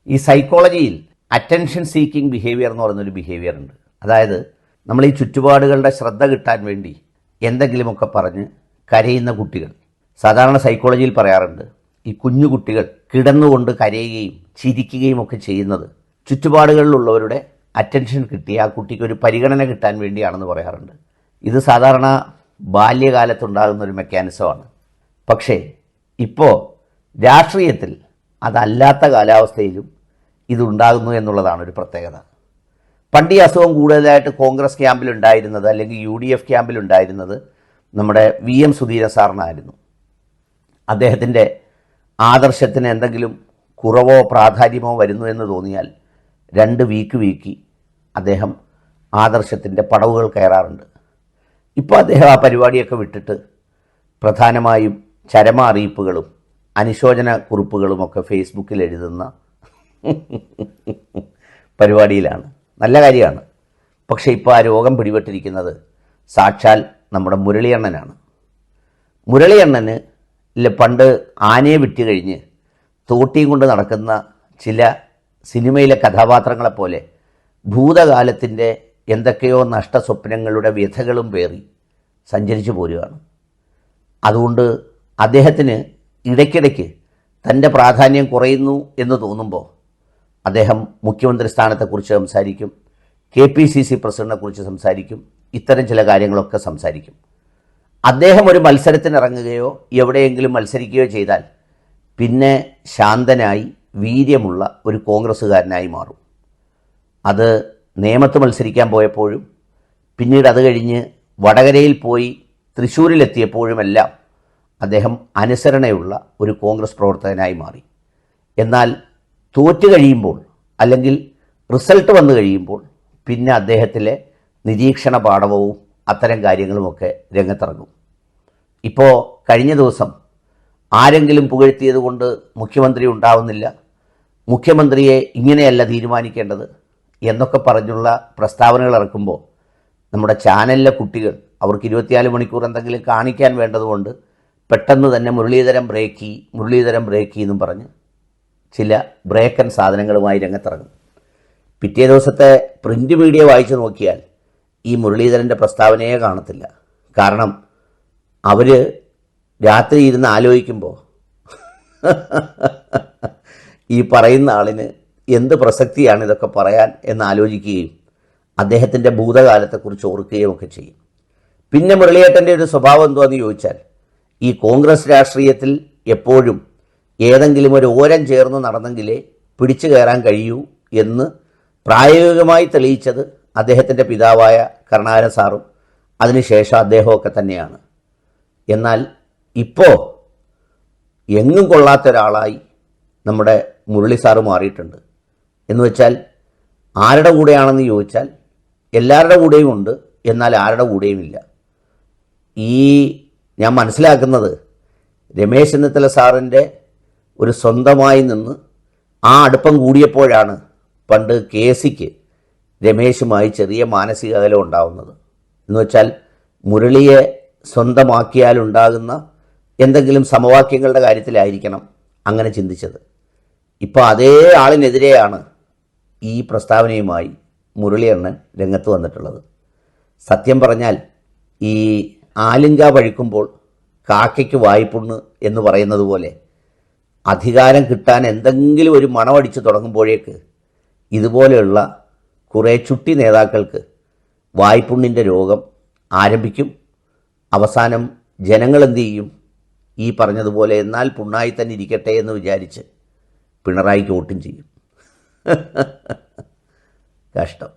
ഈ സൈക്കോളജിയിൽ attention seeking behaviour എന്ന് പറയുന്നൊരു ബിഹേവിയർ ഉണ്ട്. അതായത് നമ്മൾ ഈ ചുറ്റുപാടുകളുടെ ശ്രദ്ധ കിട്ടാൻ വേണ്ടി എന്തെങ്കിലുമൊക്കെ പറഞ്ഞ് കരയുന്ന കുട്ടികൾ. സാധാരണ സൈക്കോളജിയിൽ പറയാറുണ്ട്, ഈ കുഞ്ഞു കുട്ടികൾ കിടന്നുകൊണ്ട് കരയുകയും ചിരിക്കുകയും ഒക്കെ ചെയ്യുന്നത് ചുറ്റുപാടുകളിലുള്ളവരുടെ അറ്റൻഷൻ കിട്ടി ആ കുട്ടിക്ക് ഒരു പരിഗണന കിട്ടാൻ വേണ്ടിയാണെന്ന് പറയാറുണ്ട്. ഇത് സാധാരണ ബാല്യകാലത്തുണ്ടാകുന്ന ഒരു മെക്കാനിസമാണ്. പക്ഷേ ഇപ്പോൾ രാഷ്ട്രീയത്തിൽ അതല്ലാത്ത കാലാവസ്ഥയിലും ഇതുണ്ടാകുന്നു എന്നുള്ളതാണ് ഒരു പ്രത്യേകത. പണ്ട് ഈ അസുഖം കൂടുതലായിട്ട് കോൺഗ്രസ് ക്യാമ്പിലുണ്ടായിരുന്നത് അല്ലെങ്കിൽ UDF ക്യാമ്പിലുണ്ടായിരുന്നത് നമ്മുടെ VM സുധീരൻ സാറിനായിരുന്നു. അദ്ദേഹത്തിൻ്റെ ആദർശത്തിന് എന്തെങ്കിലും കുറവോ പ്രാധാന്യമോ വരുന്നു എന്ന് തോന്നിയാൽ 2 വീക്ക് അദ്ദേഹം ആദർശത്തിൻ്റെ പടവുകൾ കയറാറുണ്ട്. ഇപ്പോൾ അദ്ദേഹം ആ പരിപാടിയൊക്കെ വിട്ടിട്ട് പ്രധാനമായും ചരമ അറിയിപ്പുകളും അനുശോചന കുറിപ്പുകളുമൊക്കെ ഫേസ്ബുക്കിൽ എഴുതുന്ന പരിപാടിയിലാണ്. നല്ല കാര്യമാണ്. പക്ഷേ ഇപ്പോൾ ആ രോഗം പിടിപെട്ടിരിക്കുന്നത് സാക്ഷാൽ നമ്മുടെ മുരളിയണ്ണനാണ്. മുരളിയണ്ണന് പണ്ട് ആനയെ വിറ്റ് കഴിഞ്ഞ് തോട്ടിയും കൊണ്ട് നടക്കുന്ന ചില സിനിമയിലെ കഥാപാത്രങ്ങളെപ്പോലെ ഭൂതകാലത്തിൻ്റെ എന്തൊക്കെയോ നഷ്ടസ്വപ്നങ്ങളുടെ വ്യഥകളും പേറി സഞ്ചരിച്ചു പോരുകയാണ്. അതുകൊണ്ട് അദ്ദേഹത്തിന് ഇടയ്ക്കിടയ്ക്ക് തൻ്റെ പ്രാധാന്യം കുറയുന്നു എന്ന് തോന്നുമ്പോൾ അദ്ദേഹം മുഖ്യമന്ത്രി സ്ഥാനത്തെക്കുറിച്ച് സംസാരിക്കും, KPCC പ്രസിഡന്റിനെക്കുറിച്ച് സംസാരിക്കും, ഇത്തരം ചില കാര്യങ്ങളൊക്കെ സംസാരിക്കും. അദ്ദേഹം ഒരു മത്സരത്തിനിറങ്ങുകയോ എവിടെയെങ്കിലും മത്സരിക്കുകയോ ചെയ്താൽ പിന്നെ ശാന്തനായി വീര്യമുള്ള ഒരു കോൺഗ്രസ്സുകാരനായി മാറും. അത് നേമത്ത് മത്സരിക്കാൻ പോയപ്പോഴും പിന്നീട് അത് കഴിഞ്ഞ് വടകരയിൽ പോയി തൃശ്ശൂരിലെത്തിയപ്പോഴുമെല്ലാം അദ്ദേഹം അനുസരണയുള്ള ഒരു കോൺഗ്രസ് പ്രവർത്തകനായി മാറി. എന്നാൽ തോറ്റു കഴിയുമ്പോൾ അല്ലെങ്കിൽ റിസൾട്ട് വന്നു കഴിയുമ്പോൾ പിന്നെ അദ്ദേഹത്തിലെ നിരീക്ഷണ പാടവവും അത്തരം കാര്യങ്ങളുമൊക്കെ രംഗത്തിറങ്ങും. ഇപ്പോൾ കഴിഞ്ഞ ദിവസം ആരെങ്കിലും പുകഴ്ത്തിയത് കൊണ്ട് മുഖ്യമന്ത്രി ഉണ്ടാവുന്നില്ല, മുഖ്യമന്ത്രിയെ ഇങ്ങനെയല്ല തീരുമാനിക്കേണ്ടത് എന്നൊക്കെ പറഞ്ഞുള്ള പ്രസ്താവനകൾ ഇറക്കുമ്പോൾ നമ്മുടെ ചാനലിലെ കുട്ടികൾ അവർക്ക് 24 മണിക്കൂർ എന്തെങ്കിലും കാണിക്കാൻ വേണ്ടതുകൊണ്ട് പെട്ടെന്ന് തന്നെ മുരളീധരൻ ബ്രേക്കി എന്നും പറഞ്ഞ് ചില ബ്രേക്കൻ സാധനങ്ങളുമായി രംഗത്തിറങ്ങും. പിറ്റേ ദിവസത്തെ പ്രിൻ്റ് മീഡിയ വായിച്ചു നോക്കിയാൽ ഈ മുരളീധരൻ്റെ പ്രസ്താവനയെ കാണത്തില്ല. കാരണം അവർ രാത്രി ഇരുന്ന് ആലോചിക്കുമ്പോൾ ഈ പറയുന്ന ആളിന് എന്ത് പ്രസക്തിയാണ് ഇതൊക്കെ പറയാൻ എന്ന് ആലോചിക്കുകയും അദ്ദേഹത്തിൻ്റെ ഭൂതകാലത്തെക്കുറിച്ച് ഓർക്കുകയും ഒക്കെ ചെയ്യും. പിന്നെ മുരളിയേട്ടൻ്റെ ഒരു സ്വഭാവം എന്തുവാന്ന് ചോദിച്ചാൽ, ഈ കോൺഗ്രസ് രാഷ്ട്രീയത്തിൽ എപ്പോഴും ഏതെങ്കിലും ഒരു ഓരം ചേർന്ന് നടന്നെങ്കിലേ പിടിച്ചു കയറാൻ കഴിയൂ എന്ന് പ്രായോഗികമായി തെളിയിച്ചത് അദ്ദേഹത്തിൻ്റെ പിതാവായ കരുണാകരൻ സാറും അതിനുശേഷം അദ്ദേഹമൊക്കെ തന്നെയാണ്. എന്നാൽ ഇപ്പോൾ എങ്ങും കൊള്ളാത്ത ഒരാളായി നമ്മുടെ മുരളി സാറ് മാറിയിട്ടുണ്ട്. എന്ന് വെച്ചാൽ ആരുടെ കൂടെയാണെന്ന് ചോദിച്ചാൽ എല്ലാവരുടെ കൂടെയും ഉണ്ട്, എന്നാൽ ആരുടെ കൂടെയും ഇല്ല. ഞാൻ മനസ്സിലാക്കുന്നത് രമേശ് ചെന്നിത്തല സാറിൻ്റെ ഒരു സ്വന്തമായി നിന്ന് ആ അടുപ്പം കൂടിയപ്പോഴാണ് പണ്ട് KCക്ക് രമേശുമായി ചെറിയ മാനസിക അകലം ഉണ്ടാവുന്നത്. എന്ന് വെച്ചാൽ മുരളിയെ സ്വന്തമാക്കിയാലുണ്ടാകുന്ന എന്തെങ്കിലും സമവാക്യങ്ങളുടെ കാര്യത്തിലായിരിക്കണം അങ്ങനെ ചിന്തിച്ചത്. ഇപ്പോൾ അതേ ആളിനെതിരെയാണ് ഈ പ്രസ്താവനയുമായി മുരളിയണ്ണൻ രംഗത്ത് വന്നിട്ടുള്ളത്. സത്യം പറഞ്ഞാൽ ഈ ആലിങ്ക പഴിക്കുമ്പോൾ കാക്കയ്ക്ക് വായ്പുണ്ണ് എന്ന് പറയുന്നത് പോലെ അധികാരം കിട്ടാൻ എന്തെങ്കിലും ഒരു മണമടിച്ച് തുടങ്ങുമ്പോഴേക്ക് ഇതുപോലെയുള്ള കുറേ ചുട്ടി നേതാക്കൾക്ക് വായ്പുണ്ണിൻ്റെ രോഗം ആരംഭിക്കും. അവസാനം ജനങ്ങൾ എന്തു ചെയ്യും? ഈ പറഞ്ഞതുപോലെ എന്നാൽ പുണ്ണായി തന്നെ ഇരിക്കട്ടെ എന്ന് വിചാരിച്ച് പിണറായിക്ക് വോട്ടും ചെയ്യും. കഷ്ടം.